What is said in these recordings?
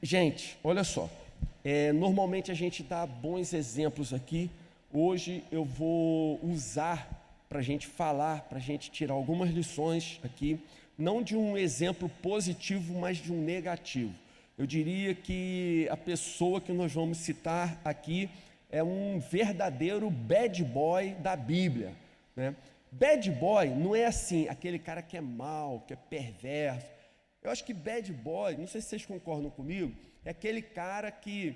Gente, olha só, normalmente a gente dá bons exemplos aqui. Hoje eu vou usar para a gente falar, para a gente tirar algumas lições aqui, não de um exemplo positivo, mas de um negativo. Eu diria que a pessoa que nós vamos citar aqui é um verdadeiro bad boy da Bíblia, né? Bad boy não é assim, aquele cara que é mau, que é perverso. Eu acho que bad boy, não sei se vocês concordam comigo, é aquele cara que,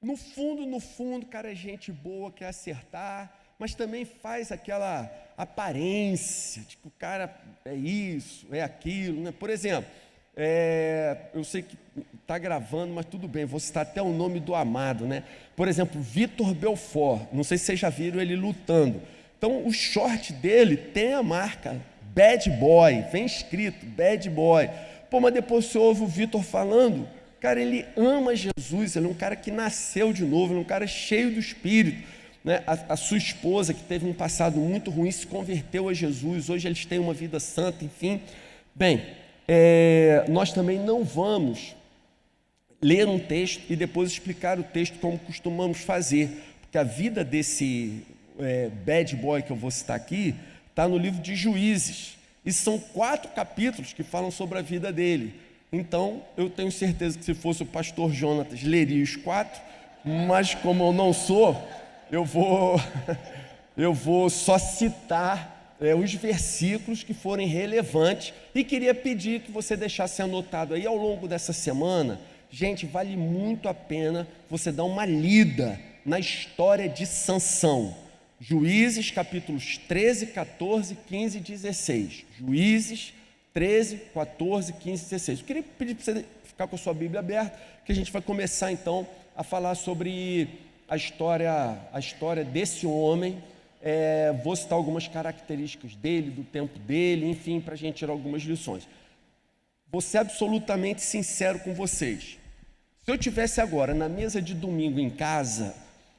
no fundo, o cara é gente boa, quer acertar, mas também faz aquela aparência, tipo, o cara é isso, é aquilo, né? Por exemplo, eu sei que está gravando, mas tudo bem, vou citar até o nome do amado, né? Por exemplo, Vitor Belfort, não sei se vocês já viram ele lutando. Então, o short dele tem a marca Bad Boy, vem escrito Bad Boy. Pô, mas depois você ouve o Vitor falando, cara, ele ama Jesus, ele é um cara que nasceu de novo, ele é um cara cheio do Espírito, né? A sua esposa, que teve um passado muito ruim, se converteu a Jesus, hoje eles têm uma vida santa, enfim. Bem, nós também não vamos ler um texto e depois explicar o texto como costumamos fazer, porque a vida desse bad boy que eu vou citar aqui está no livro de Juízes, e são 4 capítulos que falam sobre a vida dele. Então eu tenho certeza que se fosse o pastor Jonatas leria os 4, mas como eu não sou, eu vou só citar os versículos que forem relevantes, e queria pedir que você deixasse anotado aí ao longo dessa semana. Gente, vale muito a pena você dar uma lida na história de Sansão. Juízes, capítulos 13, 14, 15 e 16. Juízes 13, 14, 15 e 16. Eu queria pedir para você ficar com a sua Bíblia aberta, que a gente vai começar então a falar sobre a história desse homem. Vou citar algumas características dele, do tempo dele, enfim, para a gente tirar algumas lições. Vou ser absolutamente sincero com vocês. Se eu tivesse agora na mesa de domingo em casa,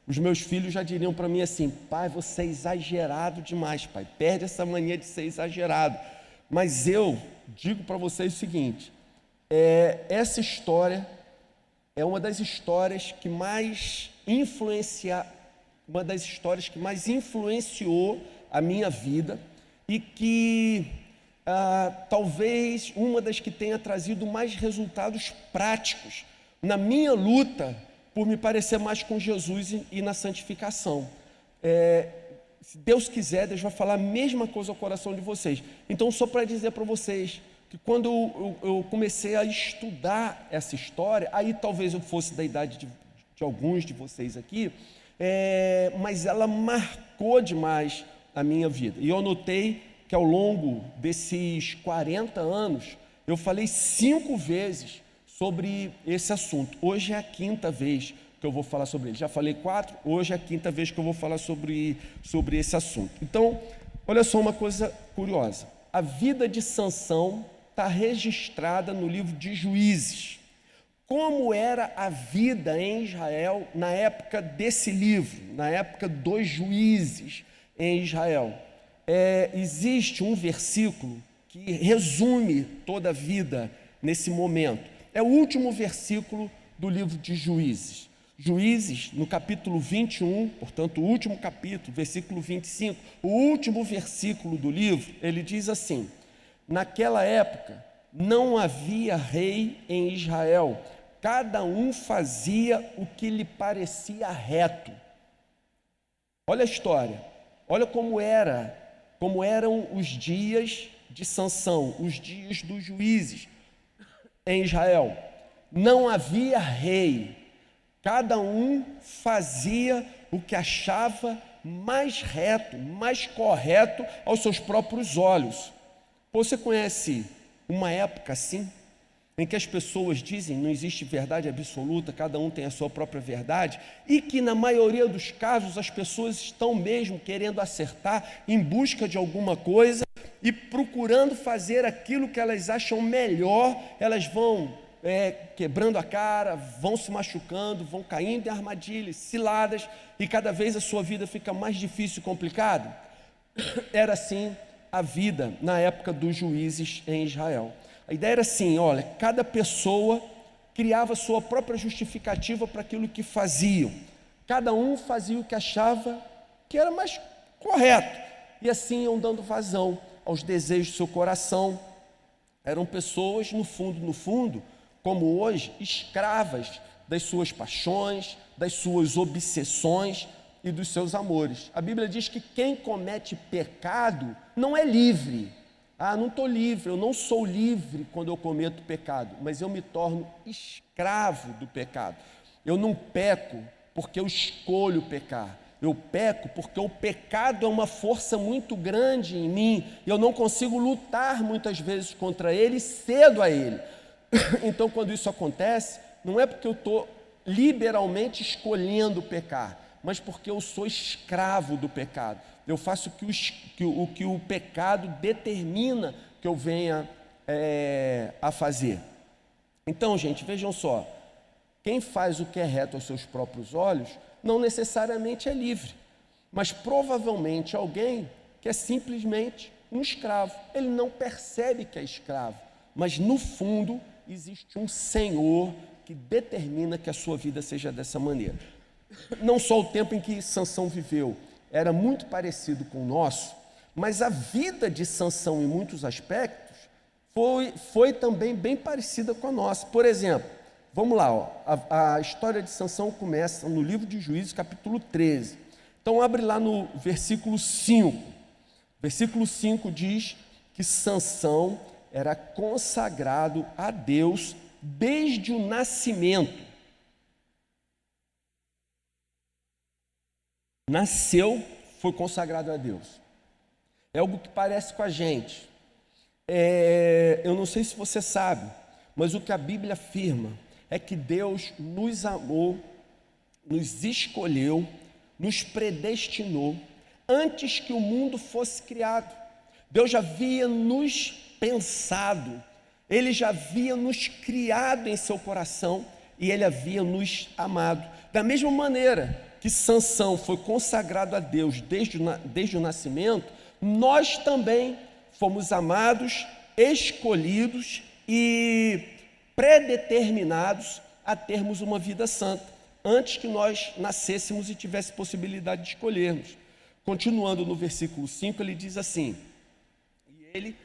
os meus filhos já diriam para mim assim: pai, você é exagerado demais, pai, perde essa mania de ser exagerado. Mas eu digo para vocês o seguinte, essa história é uma das histórias que mais influenciou a minha vida, e que talvez uma das que tenha trazido mais resultados práticos na minha luta por me parecer mais com Jesus e na santificação. Se Deus quiser, Deus vai falar a mesma coisa ao coração de vocês. Então, só para dizer para vocês que quando eu comecei a estudar essa história, aí talvez eu fosse da idade de alguns de vocês aqui, mas ela marcou demais a minha vida. E eu notei que ao longo desses 40 anos, eu falei 5 vezes sobre esse assunto. Hoje é a 5ª vez que eu vou falar sobre ele. Já falei 4, hoje é a 5ª vez que eu vou falar sobre esse assunto. Então, olha só uma coisa curiosa. A vida de Sansão está registrada no livro de Juízes. Como era a vida em Israel na época desse livro, na época dos juízes em Israel? Existe um versículo que resume toda a vida nesse momento. É o último versículo do livro de Juízes. Juízes, no capítulo 21, portanto, o último capítulo, versículo 25, o último versículo do livro, ele diz assim: naquela época não havia rei em Israel, cada um fazia o que lhe parecia reto. Olha a história, olha como eram os dias de Sansão, os dias dos juízes em Israel. Não havia rei, cada um fazia o que achava mais reto, mais correto aos seus próprios olhos. Você conhece uma época assim, em que as pessoas dizem não existe verdade absoluta, cada um tem a sua própria verdade, e que na maioria dos casos as pessoas estão mesmo querendo acertar, em busca de alguma coisa e procurando fazer aquilo que elas acham melhor. Elas vão quebrando a cara, vão se machucando, vão caindo em armadilhas, ciladas, e cada vez a sua vida fica mais difícil e complicada. Era assim a vida na época dos juízes em Israel. A ideia era assim: olha, cada pessoa criava sua própria justificativa para aquilo que faziam. Cada um fazia o que achava que era mais correto, e assim iam dando vazão aos desejos do seu coração. Eram pessoas, no fundo, como hoje, escravas das suas paixões, das suas obsessões e dos seus amores. A Bíblia diz que quem comete pecado não é livre. Não estou livre, eu não sou livre quando eu cometo pecado, mas eu me torno escravo do pecado. Eu não peco porque eu escolho pecar. Eu peco porque o pecado é uma força muito grande em mim e eu não consigo lutar muitas vezes contra ele e cedo a ele. Então, quando isso acontece, não é porque eu estou liberalmente escolhendo pecar, mas porque eu sou escravo do pecado. Eu faço o que o pecado determina que eu venha a fazer. Então, gente, vejam só, quem faz o que é reto aos seus próprios olhos não necessariamente é livre, mas provavelmente alguém que é simplesmente um escravo. Ele não percebe que é escravo, mas no fundo existe um Senhor que determina que a sua vida seja dessa maneira. Não só o tempo em que Sansão viveu era muito parecido com o nosso, mas a vida de Sansão em muitos aspectos foi também bem parecida com a nossa. Por exemplo, vamos lá, a história de Sansão começa no livro de Juízes, capítulo 13. Então abre lá no versículo 5. Versículo 5 diz que Sansão era consagrado a Deus desde o nascimento. Nasceu, foi consagrado a Deus. É algo que parece com a gente. Eu não sei se você sabe, mas o que a Bíblia afirma é que Deus nos amou, nos escolheu, nos predestinou antes que o mundo fosse criado. Deus já havia nos pensado, Ele já havia nos criado em seu coração e Ele havia nos amado. Da mesma maneira que Sansão foi consagrado a Deus desde o nascimento, nós também fomos amados, escolhidos e predeterminados a termos uma vida santa, antes que nós nascêssemos e tivesse possibilidade de escolhermos. Continuando no versículo 5, ele diz assim: e ele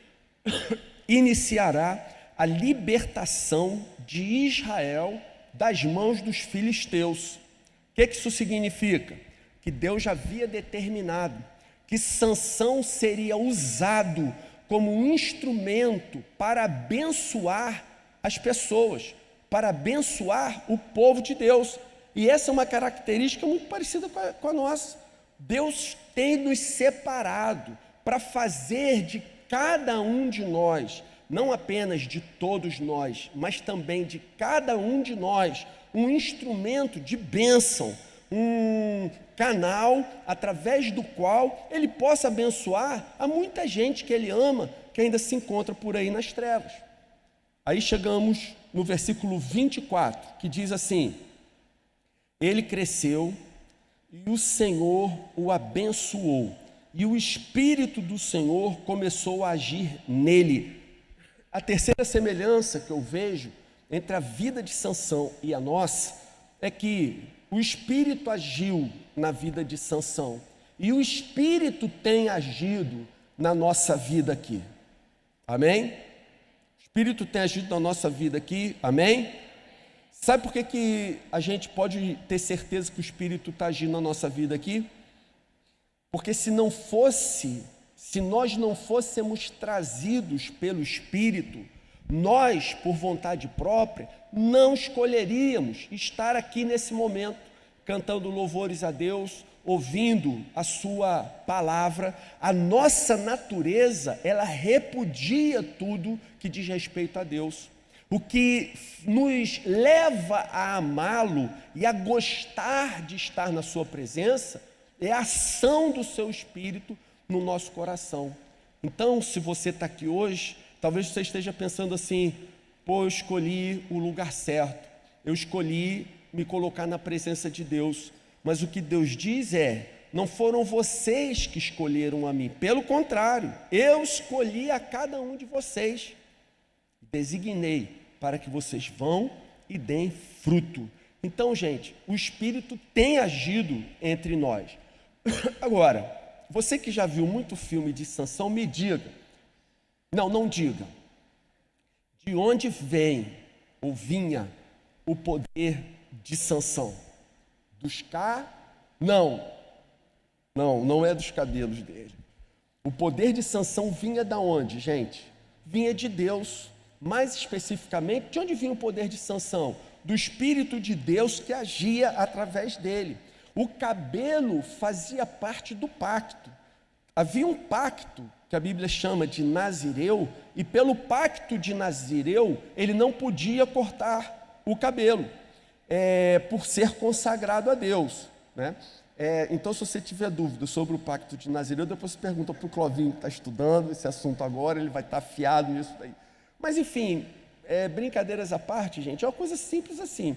iniciará a libertação de Israel das mãos dos filisteus. O que isso significa? Que Deus já havia determinado que Sansão seria usado como um instrumento para abençoar as pessoas, para abençoar o povo de Deus. E essa é uma característica muito parecida com a nossa. Deus tem nos separado para fazer de cada um de nós, não apenas de todos nós, mas também de cada um de nós, um instrumento de bênção, um canal através do qual Ele possa abençoar a muita gente que Ele ama, que ainda se encontra por aí nas trevas. Aí chegamos no versículo 24, que diz assim: ele cresceu e o Senhor o abençoou, e o Espírito do Senhor começou a agir nele. A terceira semelhança que eu vejo entre a vida de Sansão e a nossa é que o Espírito agiu na vida de Sansão e o Espírito tem agido na nossa vida aqui. Amém? O Espírito tem agido na nossa vida aqui. Amém? Sabe por que a gente pode ter certeza que o Espírito está agindo na nossa vida aqui? Porque se nós não fôssemos trazidos pelo Espírito, nós, por vontade própria, não escolheríamos estar aqui nesse momento, cantando louvores a Deus, ouvindo a sua palavra. A nossa natureza, ela repudia tudo que diz respeito a Deus. O que nos leva a amá-lo e a gostar de estar na sua presença é a ação do seu Espírito no nosso coração. Então, se você está aqui hoje, talvez você esteja pensando assim: eu escolhi o lugar certo, eu escolhi me colocar na presença de Deus. Mas o que Deus diz é: não foram vocês que escolheram a mim, pelo contrário, eu escolhi a cada um de vocês, designei para que vocês vão e deem fruto. Então, gente, o Espírito tem agido entre nós. Agora, você que já viu muito filme de Sansão, me diga, não diga, de onde vem ou vinha o poder de Sansão? Não é dos cabelos dele. O poder de Sansão vinha da onde, gente? Vinha de Deus. Mais especificamente, de onde vinha o poder de Sansão? Do Espírito de Deus que agia através dele. O cabelo fazia parte do pacto. Havia um pacto que a Bíblia chama de Nazireu, e pelo pacto de Nazireu, ele não podia cortar o cabelo, por ser consagrado a Deus, né? Então, se você tiver dúvida sobre o pacto de Nazireu, depois você pergunta para o Clovinho que está estudando esse assunto agora, ele vai estar afiado nisso daí. Mas, enfim, brincadeiras à parte, gente, é uma coisa simples assim.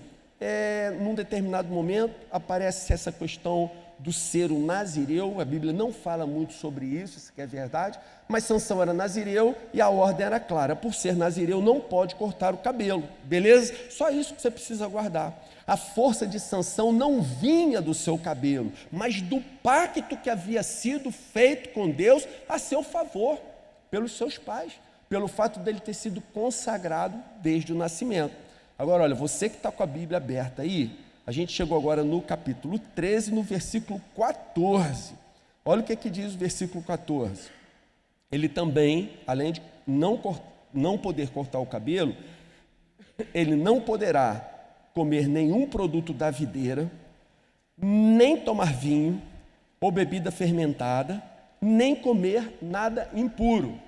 Num determinado momento, aparece essa questão do ser um nazireu. A Bíblia não fala muito sobre isso que é verdade, mas Sansão era nazireu e a ordem era clara: por ser nazireu não pode cortar o cabelo, beleza? Só isso que você precisa guardar. A força de Sansão não vinha do seu cabelo, mas do pacto que havia sido feito com Deus a seu favor, pelos seus pais, pelo fato dele ter sido consagrado desde o nascimento. Agora, olha, você que está com a Bíblia aberta aí, a gente chegou agora no capítulo 13, no versículo 14. Olha o que diz o versículo 14. Ele também, além de não poder cortar o cabelo, ele não poderá comer nenhum produto da videira, nem tomar vinho ou bebida fermentada, nem comer nada impuro.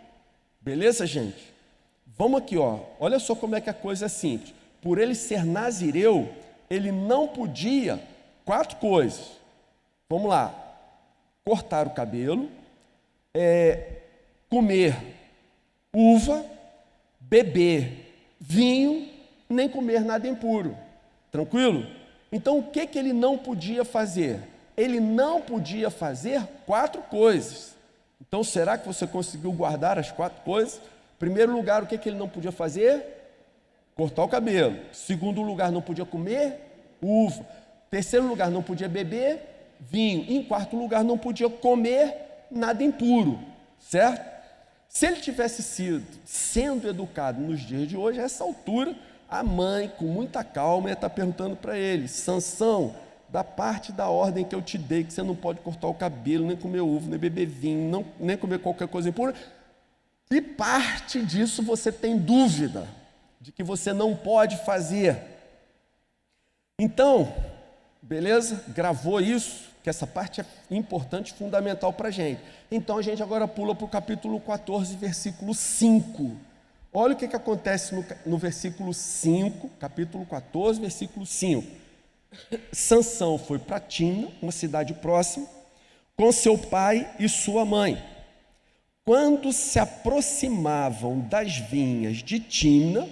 Beleza, gente? Vamos aqui, ó. Olha só como é que a coisa é simples. Por ele ser nazireu, ele não podia 4 coisas. Vamos lá: cortar o cabelo, comer uva, beber vinho, nem comer nada impuro. Tranquilo? Então, o que ele não podia fazer? Ele não podia fazer 4 coisas. Então, será que você conseguiu guardar as 4 coisas? Em primeiro lugar, o que ele não podia fazer? Cortar o cabelo. Segundo lugar, não podia comer uva. Terceiro lugar, não podia beber vinho. Em quarto lugar, não podia comer nada impuro, certo? Se ele tivesse sendo educado nos dias de hoje, a essa altura, a mãe, com muita calma, ia estar perguntando para ele: Sansão, da parte da ordem que eu te dei, que você não pode cortar o cabelo, nem comer uva, nem beber vinho, nem comer qualquer coisa impura, que parte disso você tem dúvida de que você não pode fazer? Então, beleza? Gravou isso, que essa parte é importante, fundamental para a gente. Então, a gente agora pula para o capítulo 14, versículo 5. Olha o que acontece no versículo 5, capítulo 14, versículo 5. Sansão foi para Timna, uma cidade próxima, com seu pai e sua mãe. Quando se aproximavam das vinhas de Timna,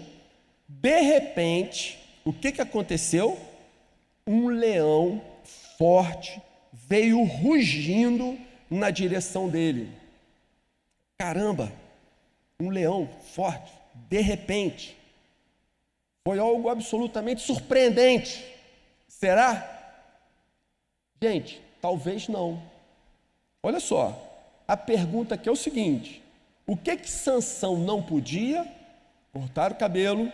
de repente, o que aconteceu? Um leão forte veio rugindo na direção dele. Caramba, um leão forte, de repente. Foi algo absolutamente surpreendente. Será? Gente, talvez não. Olha só, a pergunta aqui é o seguinte: o que Sansão não podia? Cortar o cabelo,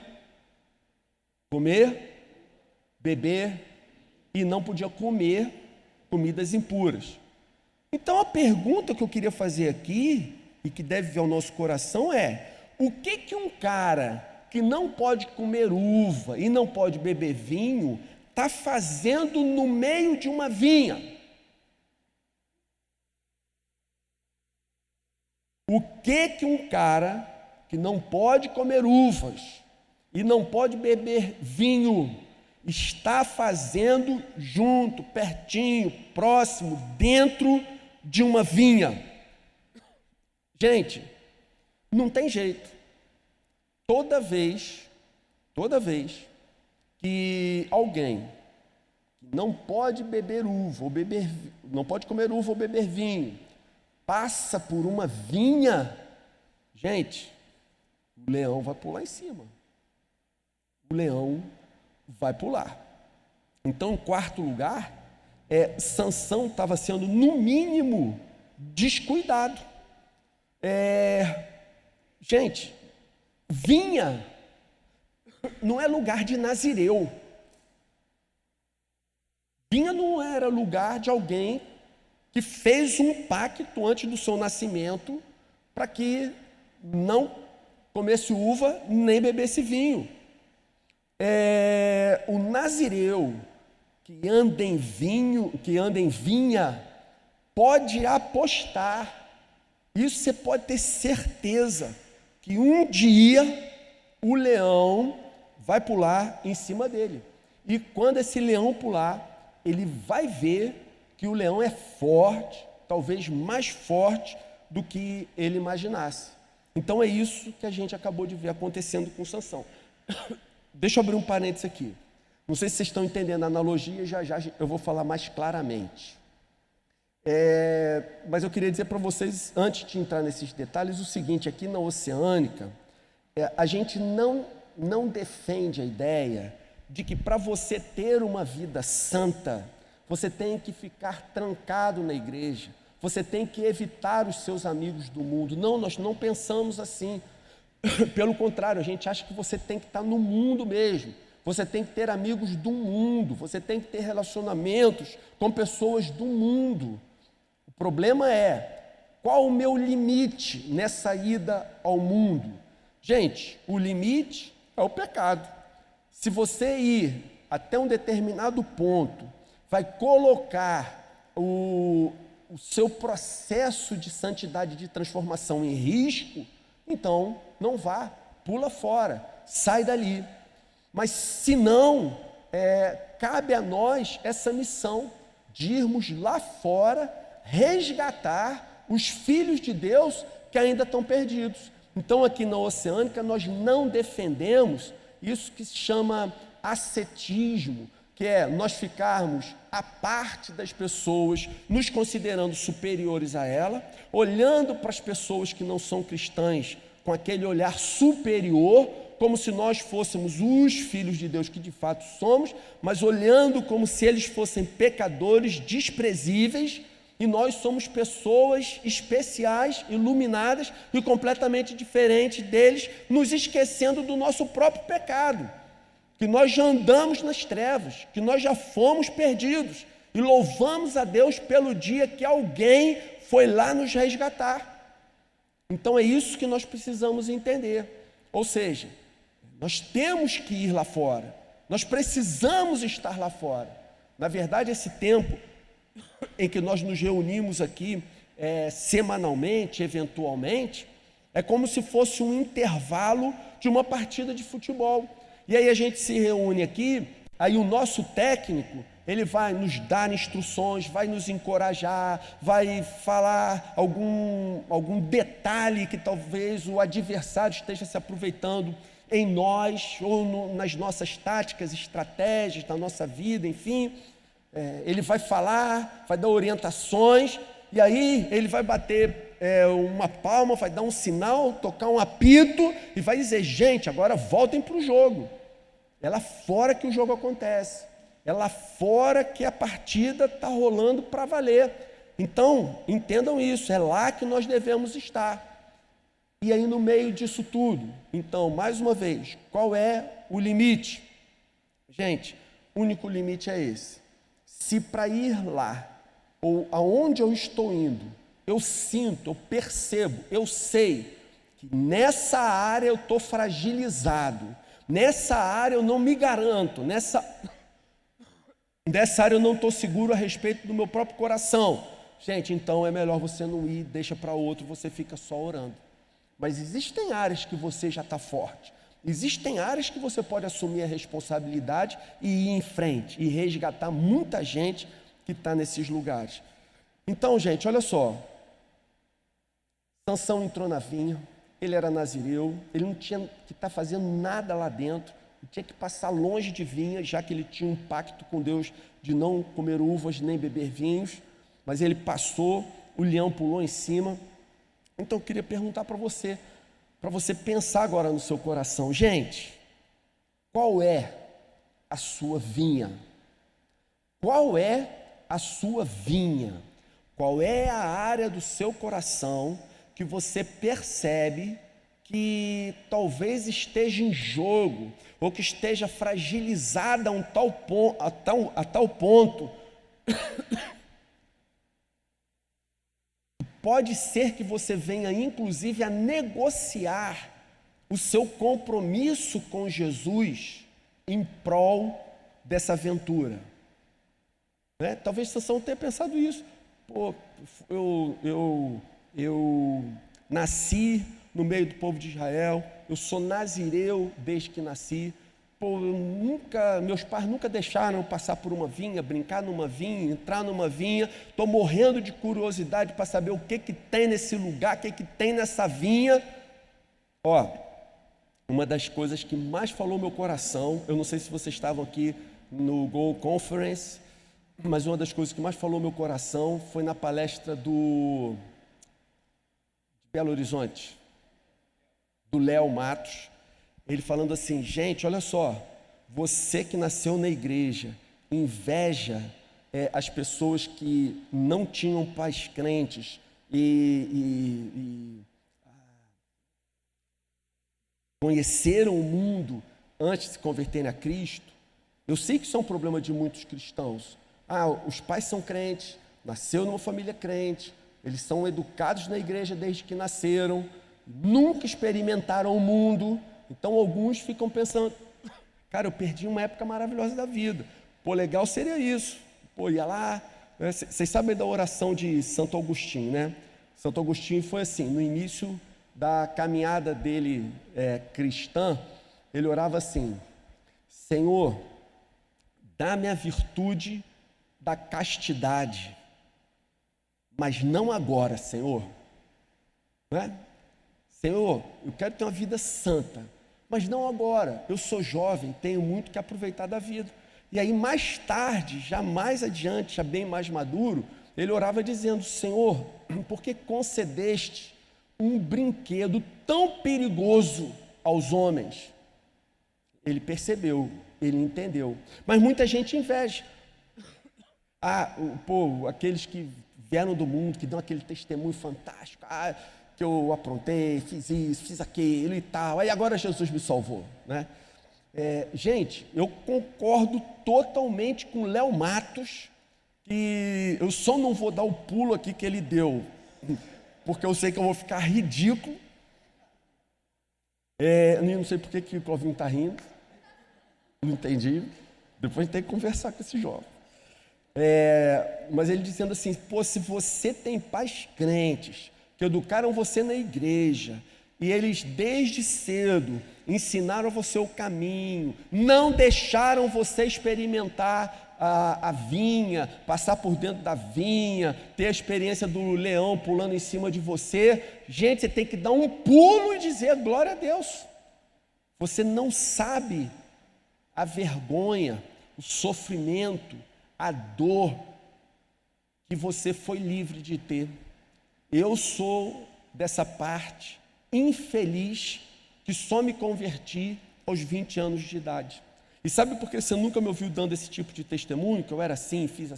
comer, beber, e não podia comer comidas impuras. Então a pergunta que eu queria fazer aqui, e que deve vir ao nosso coração, é: o que um cara que não pode comer uva e não pode beber vinho está fazendo no meio de uma vinha? O que um cara que não pode comer uvas e não pode beber vinho está fazendo junto, pertinho, próximo, dentro de uma vinha? Gente, não tem jeito. Toda vez que alguém não pode beber uva ou não pode comer uva ou beber vinho, passa por uma vinha, gente, o leão vai pular em cima. O leão vai pular. Então, em quarto lugar, Sansão estava sendo, no mínimo, descuidado. Gente, vinha não é lugar de nazireu. Vinha não era lugar de alguém que fez um pacto antes do seu nascimento para que não comesse uva nem bebesse vinho. O nazireu que anda em vinho, que anda em vinha, pode apostar, isso você pode ter certeza, que um dia o leão vai pular em cima dele. E quando esse leão pular, ele vai ver que o leão é forte, talvez mais forte do que ele imaginasse. Então é isso que a gente acabou de ver acontecendo com Sansão. Deixa eu abrir um parênteses aqui. Não sei se vocês estão entendendo a analogia, já eu vou falar mais claramente. Mas eu queria dizer para vocês, antes de entrar nesses detalhes, o seguinte: aqui na Oceânica, a gente não defende a ideia de que para você ter uma vida santa, você tem que ficar trancado na igreja, você tem que evitar os seus amigos do mundo. Não, nós não pensamos assim. Pelo contrário, a gente acha que você tem que estar no mundo mesmo. Você tem que ter amigos do mundo, você tem que ter relacionamentos com pessoas do mundo. O problema é, qual o meu limite nessa ida ao mundo? Gente, o limite é o pecado. Se você ir até um determinado ponto, vai colocar o seu processo de santidade, de transformação em risco, então não vá, pula fora, sai dali. Mas se não, cabe a nós essa missão de irmos lá fora resgatar os filhos de Deus que ainda estão perdidos. Então aqui na Oceânica nós não defendemos isso que se chama ascetismo, que é nós ficarmos à parte das pessoas, nos considerando superiores a ela, olhando para as pessoas que não são cristãs com aquele olhar superior, como se nós fôssemos os filhos de Deus que de fato somos, mas olhando como se eles fossem pecadores desprezíveis, e nós somos pessoas especiais, iluminadas e completamente diferentes deles, nos esquecendo do nosso próprio pecado, que nós já andamos nas trevas, que nós já fomos perdidos, e louvamos a Deus pelo dia que alguém foi lá nos resgatar. Então é isso que nós precisamos entender. Ou seja, nós temos que ir lá fora, nós precisamos estar lá fora. Na verdade, esse tempo em que nós nos reunimos aqui semanalmente, eventualmente, é como se fosse um intervalo de uma partida de futebol. E aí a gente se reúne aqui, aí o nosso técnico, ele vai nos dar instruções, vai nos encorajar, vai falar algum detalhe que talvez o adversário esteja se aproveitando em nós, ou nas nossas táticas, estratégias, da nossa vida, enfim. Ele vai falar, vai dar orientações, e aí ele vai bater uma palma, vai dar um sinal, tocar um apito, e vai dizer: gente, agora voltem para o jogo. É lá fora que o jogo acontece, é lá fora que a partida está rolando para valer. Então, entendam isso, é lá que nós devemos estar. E aí no meio disso tudo, então, mais uma vez, qual é o limite? Gente, o único limite é esse. Se para ir lá, ou aonde eu estou indo, eu sinto, eu percebo, eu sei que nessa área eu estou fragilizado, nessa área eu não me garanto, nessa área eu não estou seguro a respeito do meu próprio coração. Gente, então é melhor você não ir, deixa para outro, você fica só orando. Mas existem áreas que você já está forte. Existem áreas que você pode assumir a responsabilidade e ir em frente e resgatar muita gente que está nesses lugares. Então, gente, olha só. Sansão entrou na vinha, ele era nazireu, ele não tinha que estar fazendo nada lá dentro, ele tinha que passar longe de vinha, já que ele tinha um pacto com Deus de não comer uvas nem beber vinhos, mas ele passou, o leão pulou em cima. Então eu queria perguntar para você pensar agora no seu coração: gente, qual é a sua vinha. Qual é a sua vinha? Qual é a área do seu coração que você percebe que talvez esteja em jogo, ou que esteja fragilizada a tal ponto? Pode ser que você venha, inclusive, a negociar o seu compromisso com Jesus em prol dessa aventura. Né? Talvez você não tenha pensado isso. Pô, eu nasci no meio do povo de Israel, eu sou nazireu desde que nasci. Pô, meus pais nunca deixaram eu passar por uma vinha, brincar numa vinha, entrar numa vinha. Estou morrendo de curiosidade para saber o que tem nesse lugar, o que tem nessa vinha. Ó, uma das coisas que mais falou meu coração, eu não sei se vocês estavam aqui no Go Conference, mas uma das coisas que mais falou meu coração foi na palestra de Belo Horizonte, do Léo Matos. Ele falando assim: gente, olha só, você que nasceu na igreja, inveja as pessoas que não tinham pais crentes e conheceram o mundo antes de se converterem a Cristo. Eu sei que isso é um problema de muitos cristãos. Os pais são crentes, nasceu numa família crente, eles são educados na igreja desde que nasceram, nunca experimentaram o mundo. Então alguns ficam pensando: cara, eu perdi uma época maravilhosa da vida. Pô, legal seria isso. Pô, ia lá. Vocês sabem da oração de Santo Agostinho, né? Santo Agostinho foi assim, no início da caminhada dele cristã, ele orava assim: Senhor, dá-me a virtude da castidade, mas não agora, Senhor. Não é? Senhor, eu quero ter uma vida santa, mas não agora. Eu sou jovem, tenho muito que aproveitar da vida. E aí mais tarde, já mais adiante, já bem mais maduro, ele orava dizendo: Senhor, por que concedeste um brinquedo tão perigoso aos homens? Ele percebeu, ele entendeu. Mas muita gente inveja. Aqueles que vieram do mundo, que dão aquele testemunho fantástico. Que eu aprontei, fiz isso, fiz aquilo e tal, aí agora Jesus me salvou, né? Gente, eu concordo totalmente com Léo Matos, que eu só não vou dar o pulo aqui que ele deu, porque eu sei que eu vou ficar ridículo. Eu não sei por que o Clovinho está rindo, não entendi, depois a gente tem que conversar com esse jovem. Mas ele dizendo assim: pô, se você tem pais crentes, que educaram você na igreja, e eles desde cedo ensinaram você o caminho, não deixaram você experimentar a vinha, passar por dentro da vinha, ter a experiência do leão pulando em cima de você, gente, você tem que dar um pulo e dizer glória a Deus. Você não sabe a vergonha, o sofrimento, a dor que você foi livre de ter. Eu sou dessa parte infeliz que só me converti aos 20 anos de idade. E sabe por que você nunca me ouviu dando esse tipo de testemunho? Que eu era assim, fiz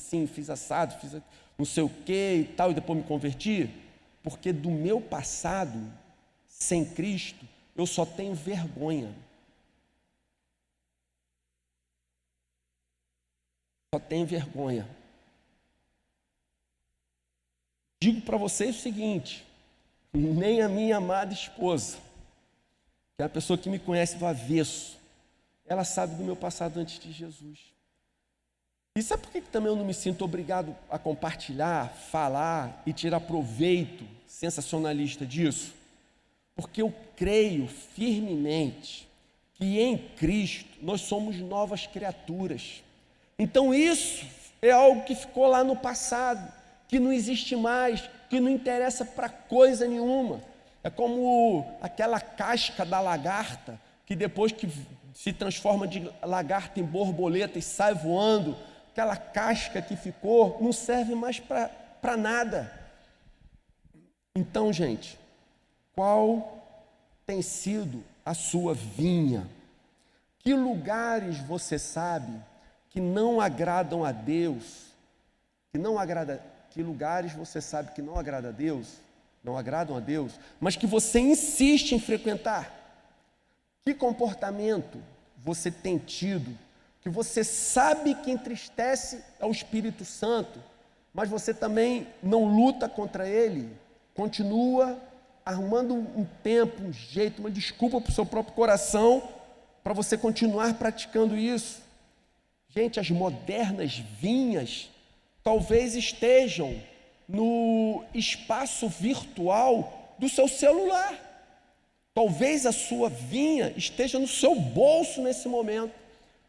assado, fiz não sei o que e tal, e depois me converti? Porque do meu passado, sem Cristo, eu só tenho vergonha. Só tenho vergonha. Digo para vocês o seguinte: nem a minha amada esposa, que é a pessoa que me conhece do avesso, ela sabe do meu passado antes de Jesus. E sabe por que também eu não me sinto obrigado a compartilhar, falar e tirar proveito sensacionalista disso? Porque eu creio firmemente que em Cristo nós somos novas criaturas. Então isso é algo que ficou lá no passado, que não existe mais, que não interessa para coisa nenhuma. É como aquela casca da lagarta, que depois que se transforma de lagarta em borboleta e sai voando, aquela casca que ficou não serve mais para nada. Então, gente, qual tem sido a sua vinha? Que lugares você sabe que não agradam a Deus? Que lugares você sabe que não agrada a Deus? Não agradam a Deus, mas que você insiste em frequentar? Que comportamento você tem tido que você sabe que entristece ao Espírito Santo, mas você também não luta contra ele? Continua arrumando um tempo, um jeito, uma desculpa para o seu próprio coração, para você continuar praticando isso. Gente, as modernas vinhas talvez estejam no espaço virtual do seu celular. Talvez a sua vinha esteja no seu bolso nesse momento.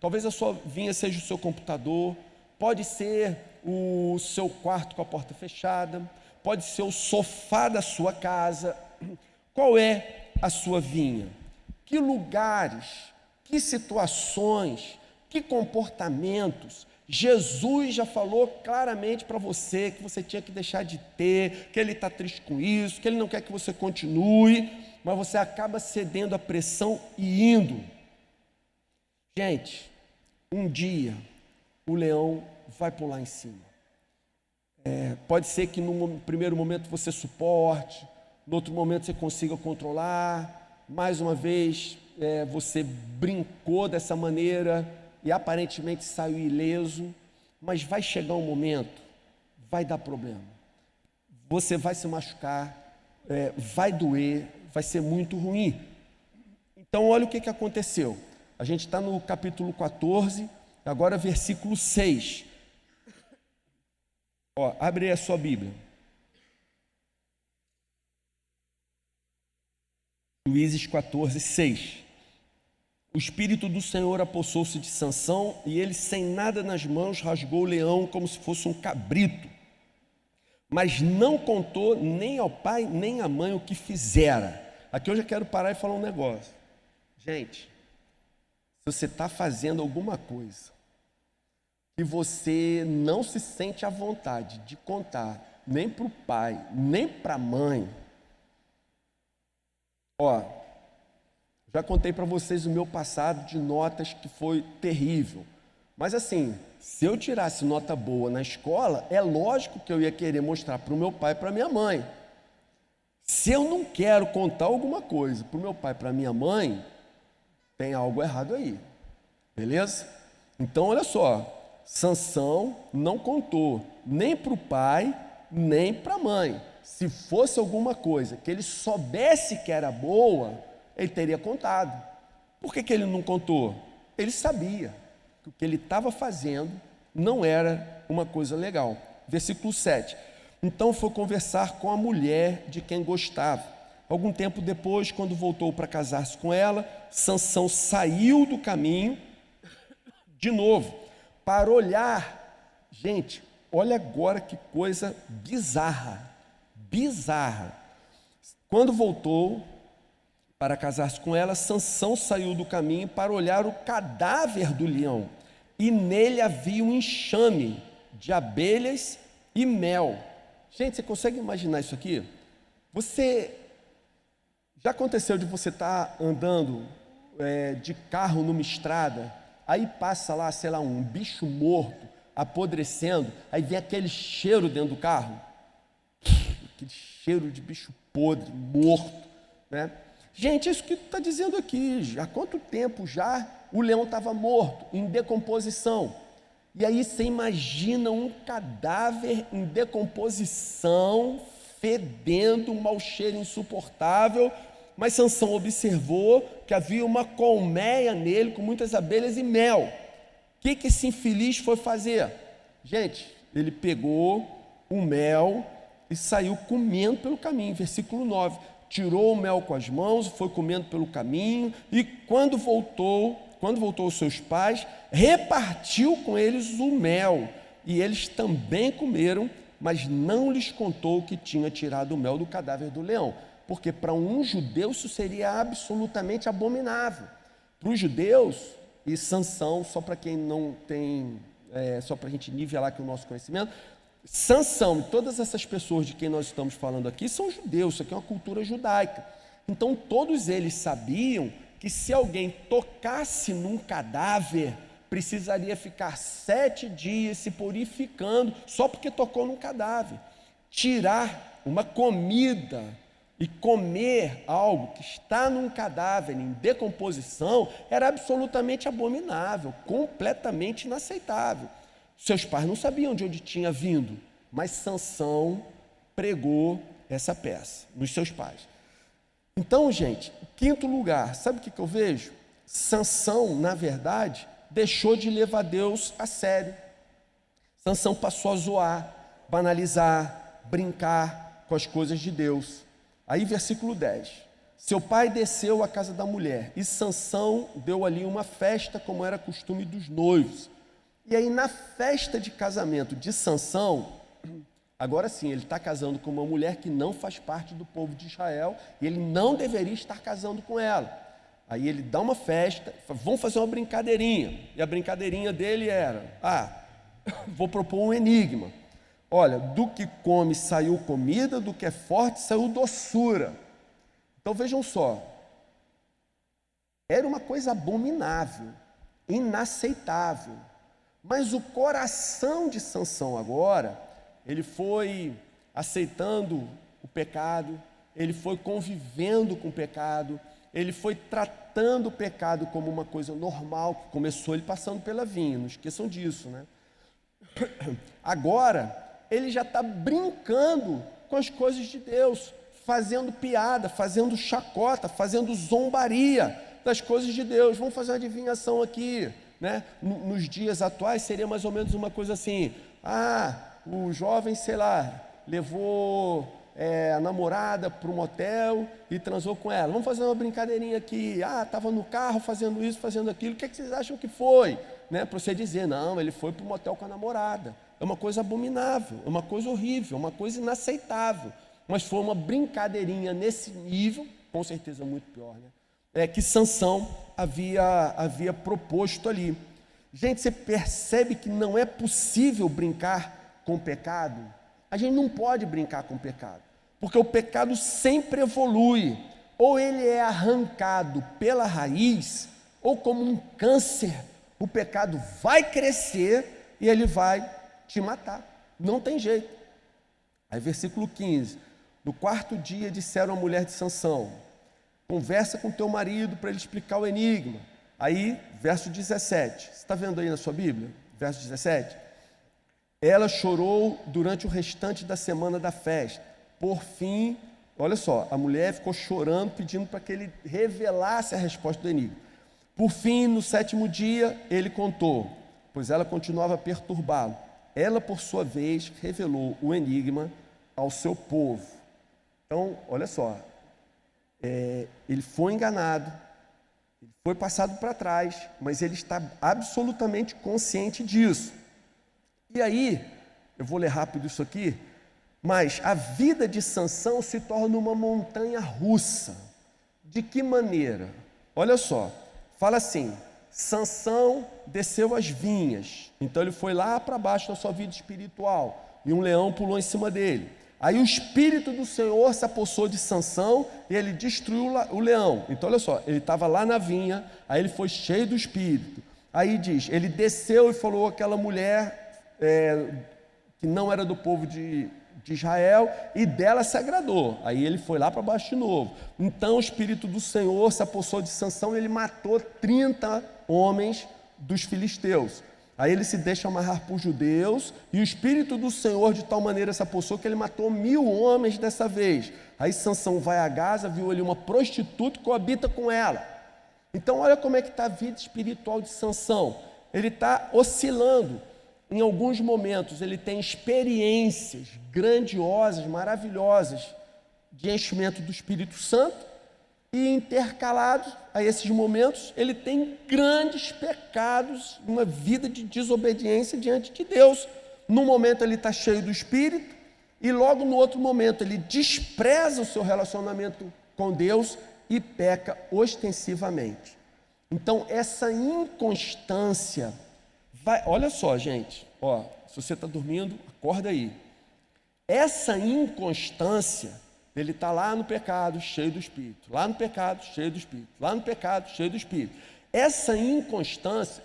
Talvez a sua vinha seja o seu computador, pode ser o seu quarto com a porta fechada, pode ser o sofá da sua casa. Qual é a sua vinha? Que lugares, que situações, que comportamentos Jesus já falou claramente para você que você tinha que deixar de ter, que Ele está triste com isso, que Ele não quer que você continue, mas você acaba cedendo à pressão e indo. Gente, um dia o leão vai pular em cima. Pode ser que no primeiro momento você suporte, no outro momento você consiga controlar, mais uma vez você brincou dessa maneira e aparentemente saiu ileso, mas vai chegar um momento, vai dar problema, você vai se machucar, vai doer, vai ser muito ruim. Então olha o que aconteceu. A gente está no capítulo 14, agora versículo 6. Abre aí a sua Bíblia. Juízes 14, 6. O Espírito do Senhor apossou-se de Sansão, e ele, sem nada nas mãos, rasgou o leão como se fosse um cabrito. Mas não contou nem ao pai, nem à mãe o que fizera. Aqui eu já quero parar e falar um negócio. Gente, se você está fazendo alguma coisa que você não se sente à vontade de contar, nem para o pai, nem para a mãe, já contei para vocês o meu passado de notas que foi terrível. Mas assim, se eu tirasse nota boa na escola, é lógico que eu ia querer mostrar para o meu pai e para a minha mãe. Se eu não quero contar alguma coisa para o meu pai e para a minha mãe, tem algo errado aí. Beleza? Então, olha só. Sansão não contou nem para o pai, nem para a mãe. Se fosse alguma coisa que ele soubesse que era boa, ele teria contado. Por que ele não contou? Ele sabia que o que ele estava fazendo não era uma coisa legal. Versículo 7. Então foi conversar com a mulher de quem gostava. Algum tempo depois, quando voltou para casar-se com ela, Sansão saiu do caminho de novo para olhar. Gente, olha agora que coisa bizarra. Quando voltou para casar-se com ela, Sansão saiu do caminho para olhar o cadáver do leão, e nele havia um enxame de abelhas e mel. Gente, você consegue imaginar isso aqui? Já aconteceu de você estar andando de carro numa estrada, aí passa lá, sei lá, um bicho morto, apodrecendo, aí vem aquele cheiro dentro do carro, aquele cheiro de bicho podre, morto, né? Gente, é isso que está dizendo aqui. Há quanto tempo já o leão estava morto, em decomposição? E aí você imagina um cadáver em decomposição, fedendo, um mau cheiro insuportável. Mas Sansão observou que havia uma colmeia nele com muitas abelhas e mel. O que esse infeliz foi fazer? Gente, ele pegou o mel e saiu comendo pelo caminho. Versículo 9. Tirou o mel com as mãos, foi comendo pelo caminho, e quando voltou aos seus pais, repartiu com eles o mel, e eles também comeram, mas não lhes contou que tinha tirado o mel do cadáver do leão, porque para um judeu isso seria absolutamente abominável. Para os judeus, e Sansão, só para quem não tem, só para a gente nivelar aqui o nosso conhecimento, Sansão e todas essas pessoas de quem nós estamos falando aqui são judeus, isso aqui é uma cultura judaica. Então todos eles sabiam que se alguém tocasse num cadáver, precisaria ficar 7 dias se purificando, só porque tocou num cadáver. Tirar uma comida e comer algo que está num cadáver em decomposição era absolutamente abominável, completamente inaceitável. Seus pais não sabiam de onde tinha vindo, mas Sansão pregou essa peça nos seus pais. Então, gente, em 5º lugar, sabe o que eu vejo? Sansão, na verdade, deixou de levar Deus a sério. Sansão passou a zoar, banalizar, brincar com as coisas de Deus. Aí, versículo 10. Seu pai desceu à casa da mulher e Sansão deu ali uma festa, como era costume dos noivos. E aí, na festa de casamento de Sansão, agora sim, ele está casando com uma mulher que não faz parte do povo de Israel e ele não deveria estar casando com ela. Aí ele dá uma festa, vamos fazer uma brincadeirinha. E a brincadeirinha dele era, vou propor um enigma. Olha, do que come saiu comida, do que é forte saiu doçura. Então vejam só, era uma coisa abominável, inaceitável. Mas o coração de Sansão agora, ele foi aceitando o pecado, ele foi convivendo com o pecado, ele foi tratando o pecado como uma coisa normal, que começou ele passando pela vinha, não esqueçam disso, né? Agora, ele já está brincando com as coisas de Deus, fazendo piada, fazendo chacota, fazendo zombaria das coisas de Deus. Vamos fazer uma adivinhação aqui, né? Nos dias atuais seria mais ou menos uma coisa assim, o jovem, sei lá, levou a namorada para um motel e transou com ela. Vamos fazer uma brincadeirinha aqui. Estava no carro fazendo isso, fazendo aquilo. O que vocês acham que foi? Né? Para você dizer, não, ele foi para o motel com a namorada. É uma coisa abominável, é uma coisa horrível, é uma coisa inaceitável. Mas foi uma brincadeirinha nesse nível, com certeza muito pior, né? Que Sansão havia proposto ali. Gente, você percebe que não é possível brincar com o pecado? A gente não pode brincar com o pecado, porque o pecado sempre evolui, ou ele é arrancado pela raiz, ou como um câncer, o pecado vai crescer e ele vai te matar, não tem jeito. Aí versículo 15, no 4º dia disseram à mulher de Sansão, conversa com teu marido para ele explicar o enigma. Aí, verso 17, você está vendo aí na sua Bíblia? Verso 17, ela chorou durante o restante da semana da festa. Por fim, olha só, a mulher ficou chorando, pedindo para que ele revelasse a resposta do enigma. Por fim, no 7º dia, ele contou, pois ela continuava a perturbá-lo. Ela, por sua vez, revelou o enigma ao seu povo. Então, olha só, ele foi enganado, ele foi passado para trás, mas ele está absolutamente consciente disso. E aí, eu vou ler rápido isso aqui, mas a vida de Sansão se torna uma montanha russa. De que maneira? Olha só, fala assim, Sansão desceu as vinhas, então ele foi lá para baixo da sua vida espiritual, e um leão pulou em cima dele. Aí o Espírito do Senhor se apossou de Sansão e ele destruiu o leão. Então olha só, ele estava lá na vinha, aí ele foi cheio do Espírito. Aí diz, ele desceu e falou àquela mulher que não era do povo de Israel, e dela se agradou. Aí ele foi lá para baixo de novo. Então o Espírito do Senhor se apossou de Sansão e ele matou 30 homens dos filisteus. Aí ele se deixa amarrar por judeus, e o Espírito do Senhor de tal maneira se apossou que ele matou 1000 homens dessa vez. Aí Sansão vai a Gaza, viu ali uma prostituta e coabita com ela. Então olha como é que está a vida espiritual de Sansão. Ele está oscilando. Em alguns momentos ele tem experiências grandiosas, maravilhosas, de enchimento do Espírito Santo, e intercalados a esses momentos, ele tem grandes pecados, uma vida de desobediência diante de Deus. Num momento ele está cheio do Espírito, e logo no outro momento ele despreza o seu relacionamento com Deus e peca ostensivamente. Então essa inconstância olha só, gente, se você está dormindo, acorda aí. Essa inconstância Ele está lá no pecado, cheio do Espírito, lá no pecado, cheio do Espírito, lá no pecado, cheio do Espírito. Essa inconstância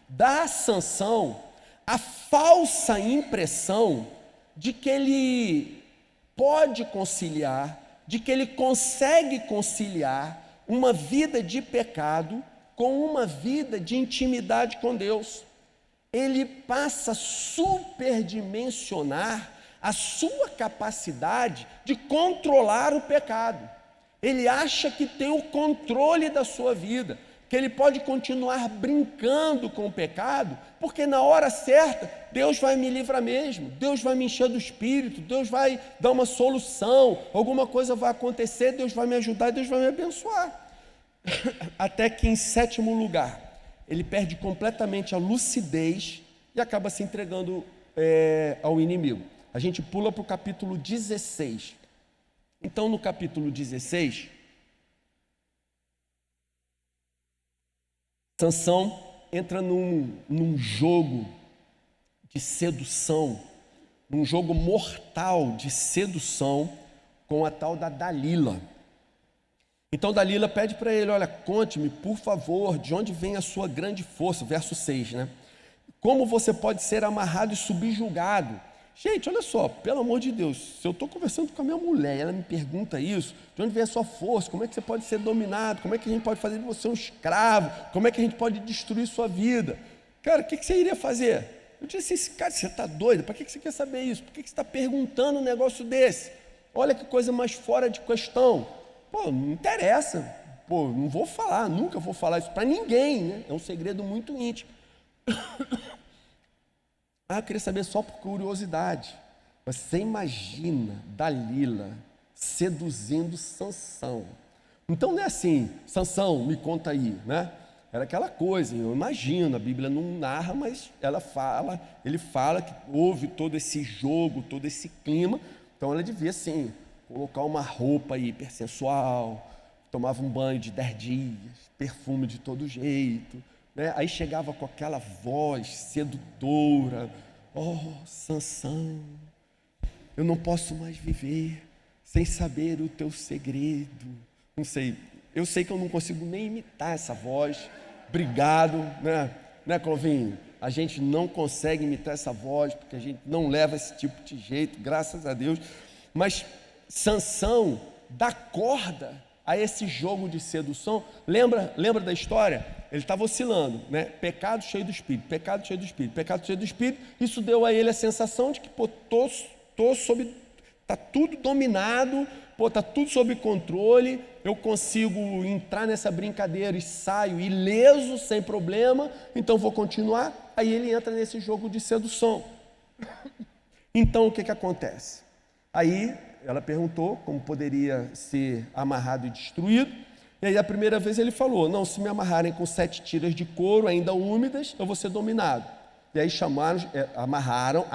dá a Sansão a falsa impressão de que ele pode conciliar, de que ele consegue conciliar uma vida de pecado com uma vida de intimidade com Deus. Ele passa a superdimensionar a sua capacidade de controlar o pecado. Ele acha que tem o controle da sua vida, que ele pode continuar brincando com o pecado, porque na hora certa, Deus vai me livrar mesmo, Deus vai me encher do Espírito, Deus vai dar uma solução, alguma coisa vai acontecer, Deus vai me ajudar, Deus vai me abençoar. Até que em sétimo lugar, ele perde completamente a lucidez e acaba se entregando ao inimigo. A gente pula para o capítulo 16. Então, no capítulo 16, Sansão entra num jogo de sedução, num jogo mortal de sedução com a tal da Dalila. Então Dalila pede para ele, olha, conte-me, por favor, de onde vem a sua grande força, verso 6, né? Como você pode ser amarrado e subjugado? Gente, olha só, pelo amor de Deus, se eu estou conversando com a minha mulher, ela me pergunta isso, de onde vem a sua força, como é que você pode ser dominado, como é que a gente pode fazer de você um escravo, como é que a gente pode destruir sua vida? Cara, o que você iria fazer? Eu disse assim, cara, você está doido? Para que você quer saber isso? Por que você está perguntando um negócio desse? Olha que coisa mais fora de questão. Pô, não interessa, pô, não vou falar, nunca vou falar isso para ninguém, né? É um segredo muito íntimo. Eu queria saber só por curiosidade. Você imagina Dalila seduzindo Sansão. Então não é assim, Sansão, me conta aí, né? Era aquela coisa, eu imagino, a Bíblia não narra, mas ele fala que houve todo esse jogo, todo esse clima. Então ela devia, assim, colocar uma roupa hipersensual, tomava um banho de 10 dias, perfume de todo jeito, né? Aí chegava com aquela voz sedutora, oh, Sansão, eu não posso mais viver sem saber o teu segredo. Não sei, eu sei que eu não consigo nem imitar essa voz, obrigado, né, Clovinho? A gente não consegue imitar essa voz, porque a gente não leva esse tipo de jeito, graças a Deus, mas Sansão dá corda a esse jogo de sedução. Lembra da história? Ele estava oscilando, né? Pecado cheio do Espírito, pecado cheio do Espírito, pecado cheio do Espírito. Isso deu a ele a sensação de que, está tudo dominado, está tudo sob controle, eu consigo entrar nessa brincadeira e saio ileso, sem problema, então vou continuar. Aí ele entra nesse jogo de sedução. Então o que acontece? Aí ela perguntou como poderia ser amarrado e destruído. E aí a primeira vez ele falou, não, se me amarrarem com 7 tiras de couro ainda úmidas, eu vou ser dominado. E aí amarraram,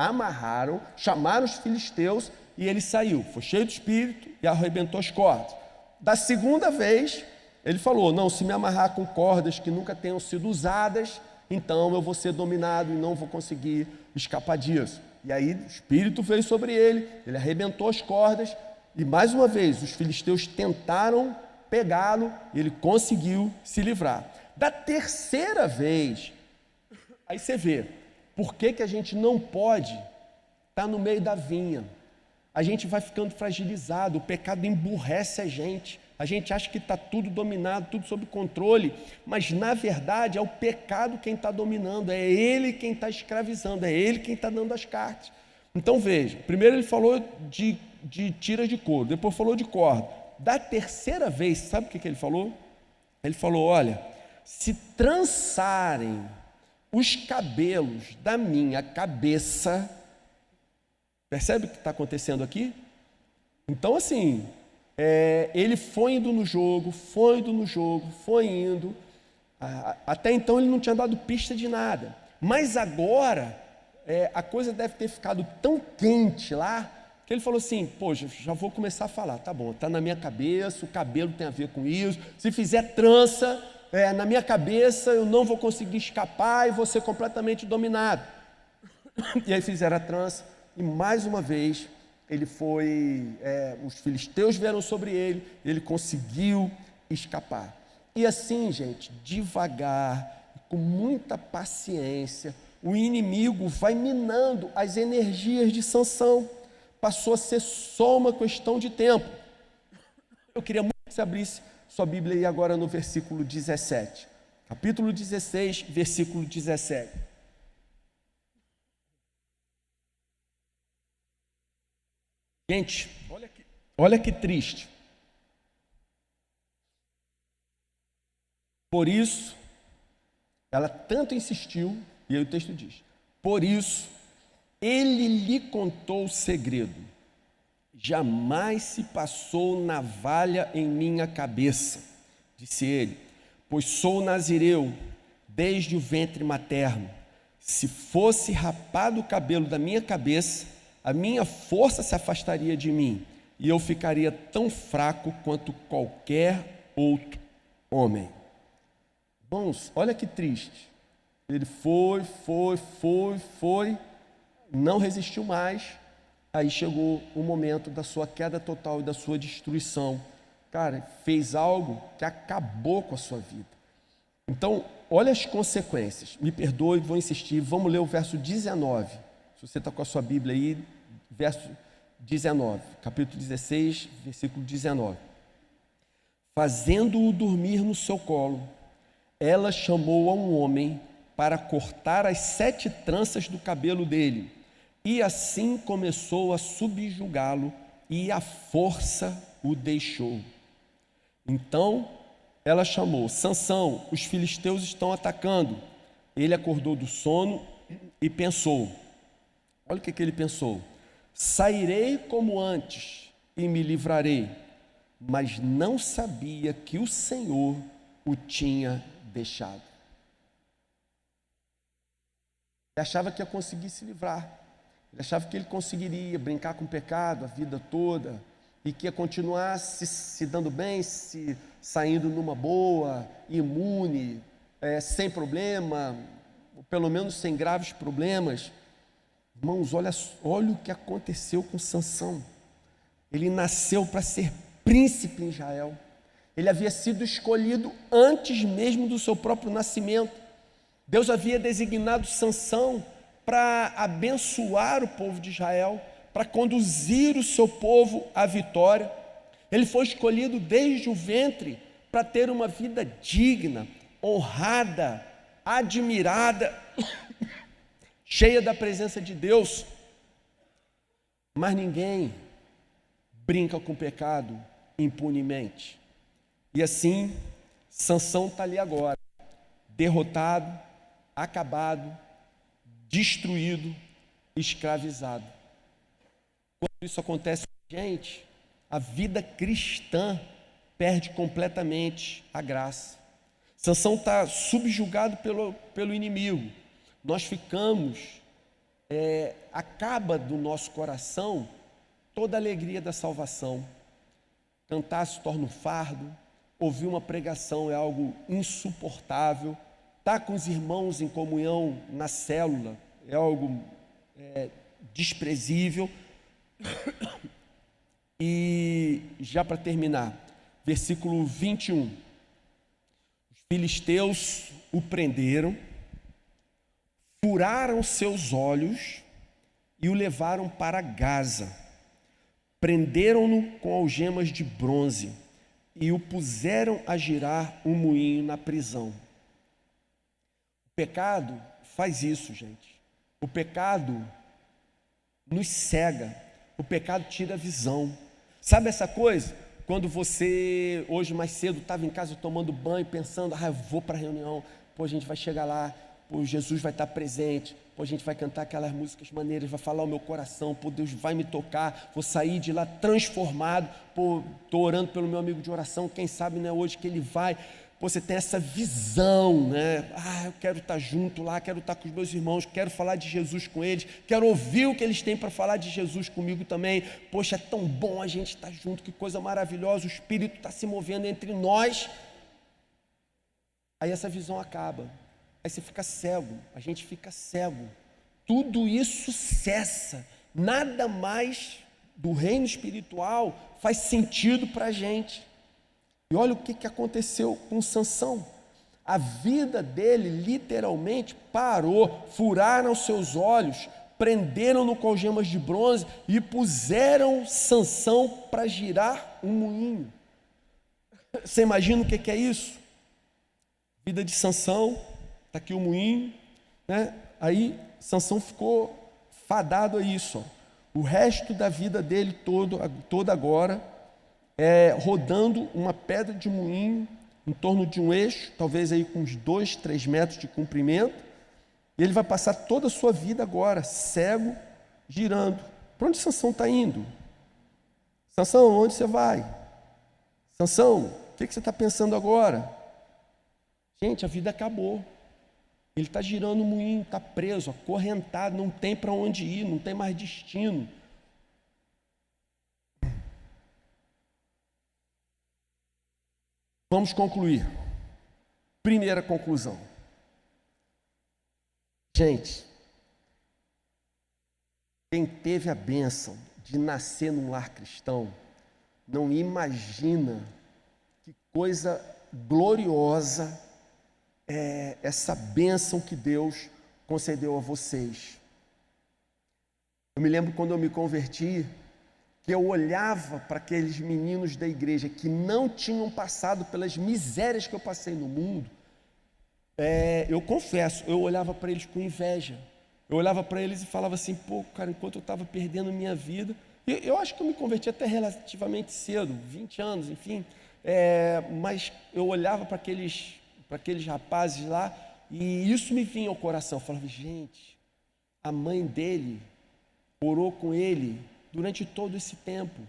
chamaram os filisteus e ele saiu, foi cheio do espírito e arrebentou as cordas. Da segunda vez ele falou, não, se me amarrar com cordas que nunca tenham sido usadas, então eu vou ser dominado e não vou conseguir escapar disso. E aí o Espírito veio sobre ele, ele arrebentou as cordas, e mais uma vez os filisteus tentaram pegá-lo, e ele conseguiu se livrar. Da terceira vez, aí você vê, por que a gente não pode estar no meio da vinha? A gente vai ficando fragilizado, o pecado emburrece a gente acha que está tudo dominado, tudo sob controle, mas na verdade é o pecado quem está dominando, é ele quem está escravizando, é ele quem está dando as cartas. Então veja, primeiro ele falou de tiras de couro, depois falou de corda. Da terceira vez, sabe o que ele falou? Ele falou, olha, se trançarem os cabelos da minha cabeça, percebe o que está acontecendo aqui? Então assim, ele foi indo no jogo, foi indo, até então ele não tinha dado pista de nada, mas agora a coisa deve ter ficado tão quente lá, que ele falou assim, poxa, já vou começar a falar, tá bom, está na minha cabeça, o cabelo tem a ver com isso, se fizer trança, na minha cabeça eu não vou conseguir escapar e vou ser completamente dominado. E aí fizeram a trança, e mais uma vez os filisteus vieram sobre ele conseguiu escapar. E assim, gente, devagar, com muita paciência, o inimigo vai minando as energias de Sansão. Passou a ser só uma questão de tempo. Eu queria muito que você abrisse sua Bíblia aí agora no versículo 17. Capítulo 16, versículo 17. Gente, olha que triste. Por isso, ela tanto insistiu, e aí o texto diz: por isso, ele lhe contou o segredo. Jamais se passou navalha em minha cabeça, disse ele, pois sou nazireu desde o ventre materno. Se fosse rapado o cabelo da minha cabeça, a minha força se afastaria de mim, e eu ficaria tão fraco quanto qualquer outro homem. Irmãos, olha que triste. Ele foi, não resistiu mais. Aí chegou o momento da sua queda total e da sua destruição. Cara, fez algo que acabou com a sua vida. Então, olha as consequências. Me perdoe, vou insistir. Vamos ler o verso 19. Se você está com a sua Bíblia aí, verso 19, capítulo 16, versículo 19. Fazendo-o dormir no seu colo, ela chamou a um homem para cortar as 7 tranças do cabelo dele, e assim começou a subjugá-lo, e a força o deixou. Então ela chamou: Sansão, os filisteus estão atacando. Ele acordou do sono e pensou, olha o que ele pensou: sairei como antes e me livrarei, mas não sabia que o Senhor o tinha deixado. Ele achava que ia conseguir se livrar, ele achava que ele conseguiria brincar com o pecado a vida toda, e que ia continuar se dando bem, saindo numa boa, imune, sem problema, ou pelo menos sem graves problemas. Irmãos, olha o que aconteceu com Sansão. Ele nasceu para ser príncipe em Israel. Ele havia sido escolhido antes mesmo do seu próprio nascimento. Deus havia designado Sansão para abençoar o povo de Israel, para conduzir o seu povo à vitória. Ele foi escolhido desde o ventre para ter uma vida digna, honrada, admirada, cheia da presença de Deus. Mas ninguém brinca com o pecado impunemente. E assim, Sansão está ali agora, derrotado, acabado, destruído, escravizado. Quando isso acontece com a gente, a vida cristã perde completamente a graça. Sansão está subjugado pelo inimigo. Nós ficamos, acaba do nosso coração toda a alegria da salvação. Cantar se torna um fardo, ouvir uma pregação é algo insuportável, estar com os irmãos em comunhão na célula é algo desprezível. E já para terminar, versículo 21, os filisteus o prenderam, furaram seus olhos e o levaram para Gaza, prenderam-no com algemas de bronze e o puseram a girar um moinho na prisão. O pecado faz isso, gente. O pecado nos cega, o pecado tira a visão. Sabe essa coisa? Quando você, hoje mais cedo, estava em casa tomando banho, pensando, eu vou para a reunião, a gente vai chegar lá, Jesus vai estar presente, a gente vai cantar aquelas músicas maneiras, vai falar o meu coração, Deus vai me tocar, vou sair de lá transformado, estou orando pelo meu amigo de oração, quem sabe não é hoje que ele vai. Você tem essa visão, né? Eu quero estar junto lá, quero estar com os meus irmãos, quero falar de Jesus com eles, quero ouvir o que eles têm para falar de Jesus comigo também. Poxa, é tão bom a gente estar junto, que coisa maravilhosa, o Espírito está se movendo entre nós. Aí essa visão acaba, aí você fica cego, a gente fica cego, tudo isso cessa, nada mais do reino espiritual faz sentido para a gente. E olha o que aconteceu com Sansão. A vida dele literalmente parou, furaram os seus olhos, prenderam-no com algemas de bronze e puseram Sansão para girar um moinho. Você imagina o que é isso? Vida de Sansão, está aqui o moinho, né? Aí Sansão ficou fadado a isso, ó. O resto da vida dele toda agora é rodando uma pedra de moinho em torno de um eixo, talvez aí com uns 2, 3 metros de comprimento, e ele vai passar toda a sua vida agora, cego, girando. Para onde Sansão está indo? Sansão, onde você vai? Sansão, o que você está pensando agora? Gente, a vida acabou. Ele está girando o moinho, está preso, acorrentado, não tem para onde ir, não tem mais destino. Vamos concluir. Primeira conclusão. Gente, quem teve a bênção de nascer num lar cristão, não imagina que coisa gloriosa é essa bênção que Deus concedeu a vocês. Eu me lembro quando eu me converti, que eu olhava para aqueles meninos da igreja que não tinham passado pelas misérias que eu passei no mundo. Eu confesso, eu olhava para eles com inveja. Eu olhava para eles e falava assim, pô, cara, enquanto eu estava perdendo minha vida, eu acho que eu me converti até relativamente cedo, 20 anos, enfim, mas eu olhava para aqueles rapazes lá, e isso me vinha ao coração. Eu falava, gente, a mãe dele orou com ele durante todo esse tempo,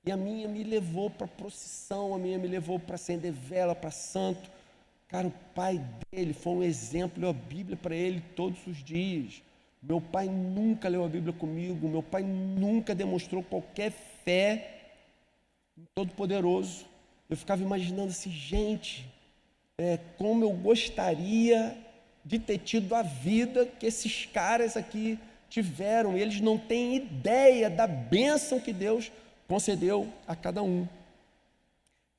e a minha me levou para procissão, a minha me levou para acender vela, para santo. Cara, o pai dele foi um exemplo, leu a Bíblia para ele todos os dias. Meu pai nunca leu a Bíblia comigo, meu pai nunca demonstrou qualquer fé em Todo-Poderoso. Eu ficava imaginando assim, gente, como eu gostaria de ter tido a vida que esses caras aqui tiveram. Eles não têm ideia da bênção que Deus concedeu a cada um.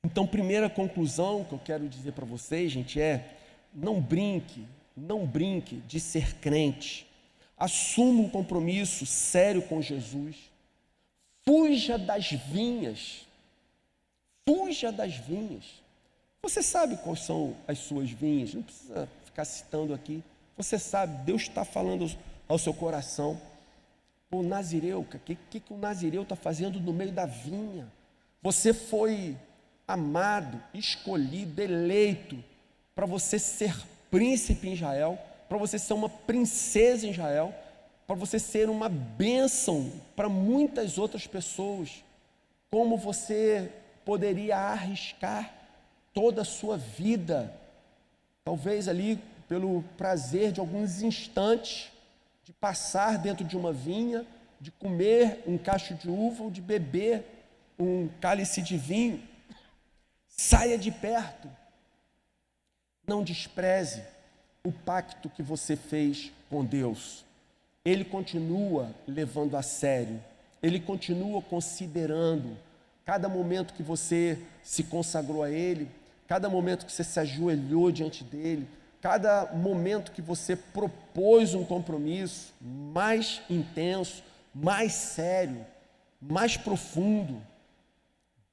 Então, primeira conclusão que eu quero dizer para vocês, gente, não brinque de ser crente. Assuma um compromisso sério com Jesus. Fuja das vinhas. Fuja das vinhas. Você sabe quais são as suas vinhas, não precisa ficar citando aqui. Você sabe, Deus está falando ao seu coração. O nazireu, o que o nazireu está fazendo no meio da vinha? Você foi amado, escolhido, eleito para você ser príncipe em Israel, para você ser uma princesa em Israel, para você ser uma bênção para muitas outras pessoas. Como você poderia arriscar toda a sua vida, talvez ali pelo prazer de alguns instantes, de passar dentro de uma vinha, de comer um cacho de uva ou de beber um cálice de vinho. Saia de perto. Não despreze o pacto que você fez com Deus. Ele continua levando a sério. Ele continua considerando cada momento que você se consagrou a Ele, cada momento que você se ajoelhou diante dEle, cada momento que você propôs um compromisso mais intenso, mais sério, mais profundo.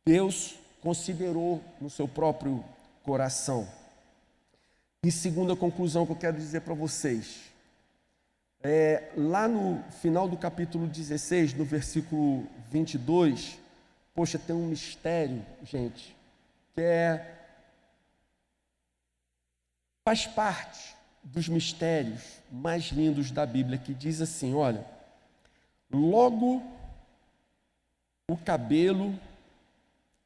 Deus considerou no seu próprio coração. E segunda conclusão que eu quero dizer para vocês, lá no final do capítulo 16, no versículo 22, poxa, tem um mistério, gente, que faz parte dos mistérios mais lindos da Bíblia, que diz assim, olha, logo o cabelo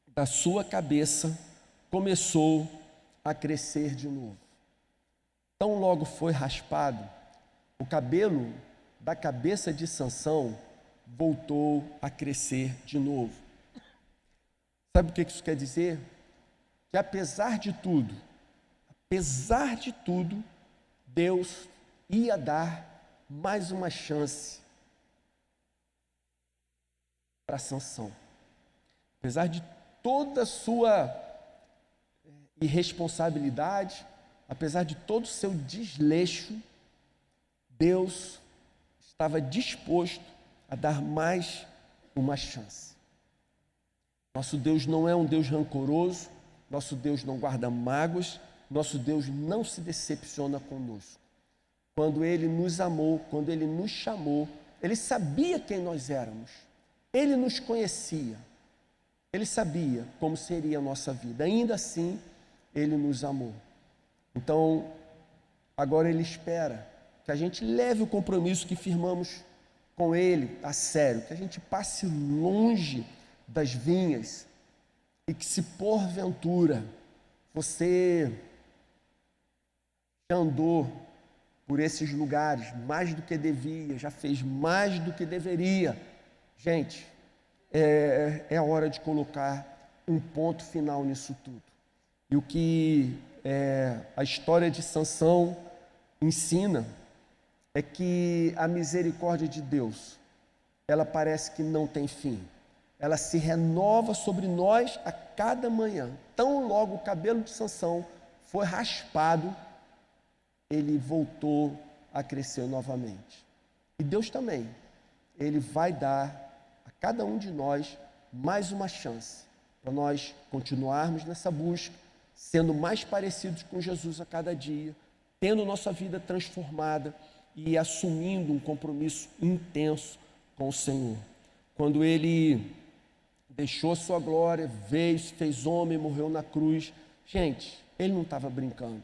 da sua cabeça começou a crescer de novo. Tão logo foi raspado, o cabelo da cabeça de Sansão voltou a crescer de novo. Sabe o que isso quer dizer? Que apesar de tudo, Deus ia dar mais uma chance. para Sansão. Apesar de toda a sua irresponsabilidade, apesar de todo o seu desleixo, Deus estava disposto a dar mais uma chance. Nosso Deus não é um Deus rancoroso, nosso Deus não guarda mágoas, nosso Deus não se decepciona conosco. Quando Ele nos amou, quando Ele nos chamou, Ele sabia quem nós éramos, Ele nos conhecia, Ele sabia como seria a nossa vida, ainda assim Ele nos amou. Então, agora Ele espera que a gente leve o compromisso que firmamos com Ele a sério, que a gente passe longe das vinhas e que, se porventura você já andou por esses lugares mais do que devia, já fez mais do que deveria, gente, é a hora de colocar um ponto final nisso tudo. E o que a história de Sansão ensina é que a misericórdia de Deus, ela parece que não tem fim. Ela se renova sobre nós a cada manhã. Tão logo o cabelo de Sansão foi raspado, ele voltou a crescer novamente. E Deus também, Ele vai dar a cada um de nós mais uma chance para nós continuarmos nessa busca, sendo mais parecidos com Jesus a cada dia, tendo nossa vida transformada e assumindo um compromisso intenso com o Senhor. Quando Ele deixou a sua glória, veio, se fez homem, morreu na cruz, gente, Ele não estava brincando.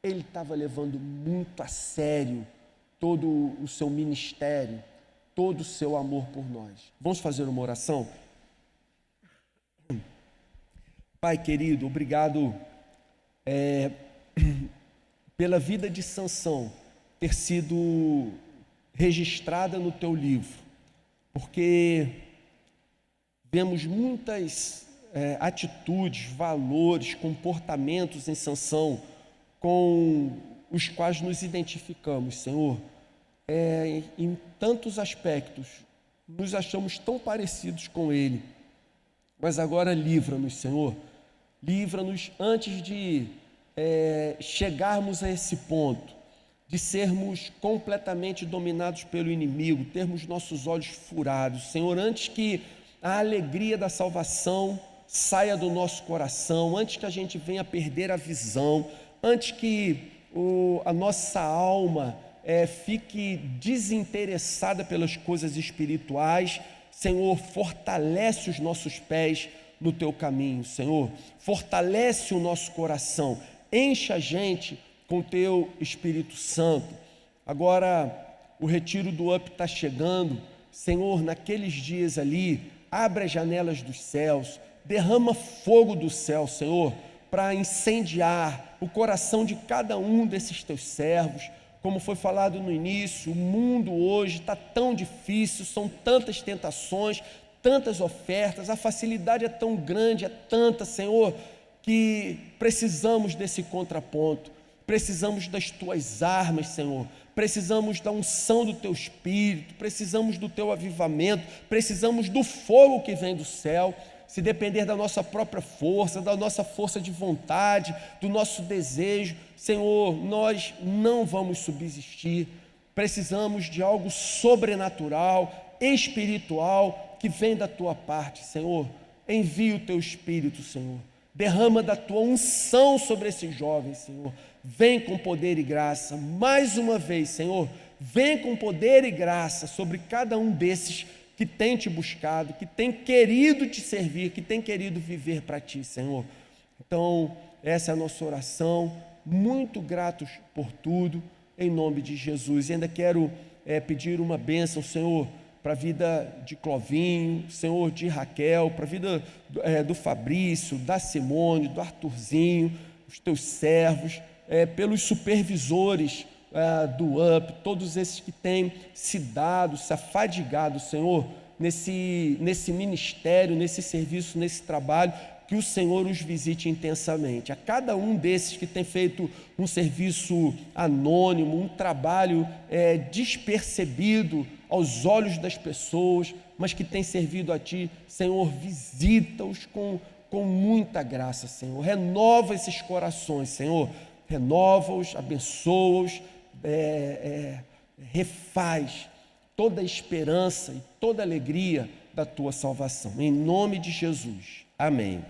Ele estava levando muito a sério todo o seu ministério, todo o seu amor por nós. Vamos fazer uma oração? Pai querido, obrigado pela vida de Sansão ter sido registrada no teu livro, porque vemos muitas atitudes, valores, comportamentos em Sansão com os quais nos identificamos, Senhor. Em tantos aspectos, nos achamos tão parecidos com Ele. Mas agora livra-nos, Senhor. Livra-nos antes de chegarmos a esse ponto, de sermos completamente dominados pelo inimigo, termos nossos olhos furados. Senhor, antes que a alegria da salvação saia do nosso coração, antes que a gente venha perder a visão, antes que a nossa alma fique desinteressada pelas coisas espirituais, Senhor, fortalece os nossos pés no Teu caminho, Senhor, fortalece o nosso coração, enche a gente com o Teu Espírito Santo. Agora, o retiro do UP está chegando, Senhor, naqueles dias ali, abre as janelas dos céus, derrama fogo do céu, Senhor, para incendiar o coração de cada um desses Teus servos. Como foi falado no início, o mundo hoje está tão difícil, são tantas tentações, tantas ofertas, a facilidade é tão grande, é tanta, Senhor, que precisamos desse contraponto, precisamos das Tuas armas, Senhor, precisamos da unção do Teu Espírito, precisamos do Teu avivamento, precisamos do fogo que vem do céu. Se depender da nossa própria força, da nossa força de vontade, do nosso desejo, Senhor, nós não vamos subsistir. Precisamos de algo sobrenatural, espiritual, que vem da Tua parte, Senhor. Envia o Teu Espírito, Senhor. Derrama da Tua unção sobre esses jovens, Senhor. Vem com poder e graça. Mais uma vez, Senhor, vem com poder e graça sobre cada um desses que tem Te buscado, que tem querido Te servir, que tem querido viver para Ti, Senhor. Então, essa é a nossa oração, muito gratos por tudo, em nome de Jesus. E ainda quero pedir uma bênção, Senhor, para a vida de Clovinho, Senhor, de Raquel, para a vida do Fabrício, da Simone, do Arthurzinho, os Teus servos, pelos supervisores do UP, todos esses que têm se dado, se afadigado, Senhor, nesse ministério, nesse serviço, nesse trabalho, que o Senhor os visite intensamente. A cada um desses que tem feito um serviço anônimo, um trabalho despercebido aos olhos das pessoas, mas que têm servido a Ti. Senhor, visita-os com muita graça, Senhor. Renova esses corações, Senhor. Renova-os, abençoa-os, refaz toda a esperança e toda a alegria da Tua salvação. Em nome de Jesus. Amém.